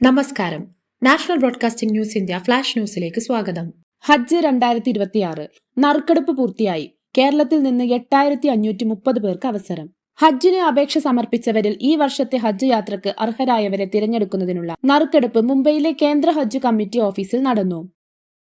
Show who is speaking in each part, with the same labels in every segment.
Speaker 1: നമസ്കാരം. National broadcasting news India flash ന്യൂസിലേക്ക് സ്വാഗതം.
Speaker 2: ഹജ്ജ് 2026 നറുക്കെടുപ്പ് പൂർത്തിയായി. കേരളത്തിൽ നിന്ന് 8530 പേർക്ക് അവസരം. ഹജ്ജിന് അപേക്ഷ സമർപ്പിച്ചവരിൽ ഈ വർഷത്തെ ഹജ്ജ് യാത്രക്ക് അർഹരായവരെ തിരഞ്ഞെടുക്കുന്നതിനുള്ള നറുക്കെടുപ്പ് മുംബൈയിലെ കേന്ദ്ര ഹജ്ജ് കമ്മിറ്റി ഓഫീസിൽ നടന്നു.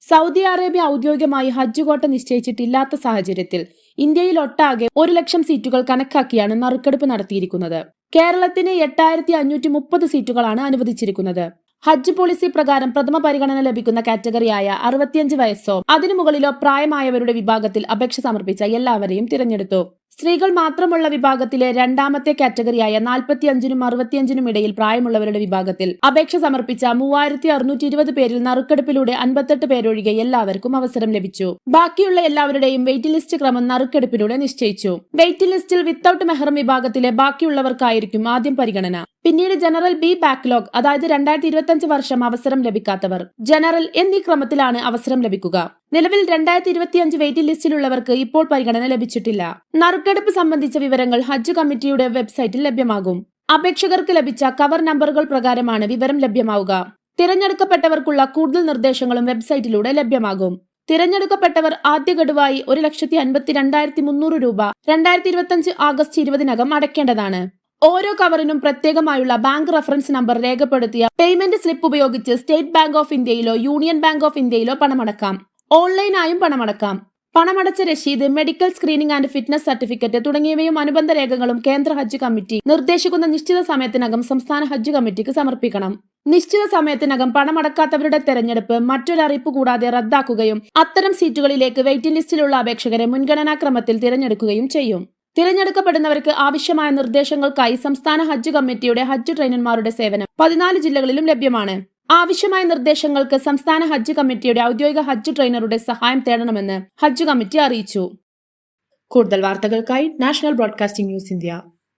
Speaker 2: സൗദി അറേബ്യ ഔദ്യോഗികമായി ഹജ്ജ് കോട്ട നിശ്ചയിച്ചിട്ടില്ലാത്ത സാഹചര്യത്തിൽ ഇന്ത്യയിൽ ഒട്ടാകെ 1 ലക്ഷം സീറ്റുകൾ കണക്കാക്കിയാണ് നറുക്കെടുപ്പ് നടത്തിയിരിക്കുന്നത്. കേരളത്തിന് 8530 സീറ്റുകളാണ് അനുവദിച്ചിരിക്കുന്നത്. ഹജ്ജ് പോളിസി പ്രകാരം പ്രഥമ പരിഗണന ലഭിക്കുന്ന കാറ്റഗറിയായ 65 വയസ്സോ അതിനു മുകളിലോ പ്രായമായവരുടെ വിഭാഗത്തിൽ അപേക്ഷ സമർപ്പിച്ച എല്ലാവരെയും തിരഞ്ഞെടുത്തു. സ്ത്രീകൾ മാത്രമുള്ള വിഭാഗത്തിലെ രണ്ടാമത്തെ കാറ്റഗറിയായ 45നും 65നും ഇടയിൽ പ്രായമുള്ളവരുടെ വിഭാഗത്തിൽ അപേക്ഷ സമർപ്പിച്ച 3620 പേരിൽ നറുക്കെടുപ്പിലൂടെ 58 പേരൊഴികെ എല്ലാവർക്കും അവസരം ലഭിച്ചു. ബാക്കിയുള്ള എല്ലാവരുടെയും വെയിറ്റിംഗ് ലിസ്റ്റ് ക്രമം നറുക്കെടുപ്പിലൂടെ നിശ്ചയിച്ചു. വെയിറ്റിംഗ് ലിസ്റ്റിൽ വിത്തൌട്ട് മെഹ്റം വിഭാഗത്തിലെ ബാക്കിയുള്ളവർക്കായിരിക്കും ആദ്യം പരിഗണന. പിന്നീട് ജനറൽ, ബി, ബാക്ക്ലോഗ്, അതായത് 2025 വർഷം അവസരം ലഭിക്കാത്തവർ, ജനറൽ എന്നീ ക്രമത്തിലാണ് അവസരം ലഭിക്കുക. നിലവിൽ 2025 വെയിറ്റിംഗ് ലിസ്റ്റിലുള്ളവർക്ക് ഇപ്പോൾ പരിഗണന ലഭിച്ചിട്ടില്ല. നറുക്കെടുപ്പ് സംബന്ധിച്ച വിവരങ്ങൾ ഹജ്ജ് കമ്മിറ്റിയുടെ വെബ്സൈറ്റിൽ ലഭ്യമാകും. അപേക്ഷകർക്ക് ലഭിച്ച കവർ നമ്പറുകൾ പ്രകാരമാണ് വിവരം ലഭ്യമാവുക. തിരഞ്ഞെടുക്കപ്പെട്ടവർക്കുള്ള കൂടുതൽ നിർദ്ദേശങ്ങളും വെബ്സൈറ്റിലൂടെ ലഭ്യമാകും. തിരഞ്ഞെടുക്കപ്പെട്ടവർ ആദ്യ ഗഡുവായി 1,52,300 രൂപ 2025 ആഗസ്റ്റ് 20 അടയ്ക്കേണ്ടതാണ്. ഓരോ കവറിനും പ്രത്യേകമായുള്ള ബാങ്ക് റഫറൻസ് നമ്പർ രേഖപ്പെടുത്തിയ പേയ്മെന്റ് സ്ലിപ്പ് ഉപയോഗിച്ച് സ്റ്റേറ്റ് ബാങ്ക് ഓഫ് ഇന്ത്യയിലോ യൂണിയൻ ബാങ്ക് ഓഫ് ഇന്ത്യയിലോ പണമടക്കാം. ഓൺലൈനായും പണമടക്കാം. പണമടച്ച രശീത്, medical screening and fitness certificate തുടങ്ങിയവയും അനുബന്ധ രേഖകളും കേന്ദ്ര ഹജ്ജ് കമ്മിറ്റി നിർദ്ദേശിക്കുന്ന നിശ്ചിത സമയത്തിനകം സംസ്ഥാന ഹജ്ജ് കമ്മിറ്റിക്ക് സമർപ്പിക്കണം. നിശ്ചിത സമയത്തിനകം പണമടക്കാത്തവരുടെ തെരഞ്ഞെടുപ്പ് മറ്റൊരറിയിപ്പ് കൂടാതെ റദ്ദാക്കുകയും അത്തരം സീറ്റുകളിലേക്ക് വെയിറ്റിംഗ് ലിസ്റ്റിലുള്ള അപേക്ഷകരെ മുൻഗണനാക്രമത്തിൽ തിരഞ്ഞെടുക്കുകയും ചെയ്യും. തിരഞ്ഞെടുക്കപ്പെടുന്നവർക്ക് ആവശ്യമായ നിർദ്ദേശങ്ങൾക്കായി സംസ്ഥാന ഹജ്ജ് കമ്മിറ്റിയുടെ ഹജ്ജ് ട്രെയിനർമാരുടെ സേവനം 14 ജില്ലകളിലും ലഭ്യമാണ്. ആവശ്യമായ നിർദ്ദേശങ്ങൾക്ക് സംസ്ഥാന ഹജ്ജ് കമ്മിറ്റിയുടെ ഔദ്യോഗിക ഹജ്ജ് ട്രെയിനറുടെ സഹായം തേടണമെന്ന് ഹജ്ജ് കമ്മിറ്റി അറിയിച്ചു.
Speaker 1: കൂടുതൽ വാർത്തകൾക്കായി നാഷണൽ ബ്രോഡ്കാസ്റ്റിംഗ് ന്യൂസ് ഇന്ത്യ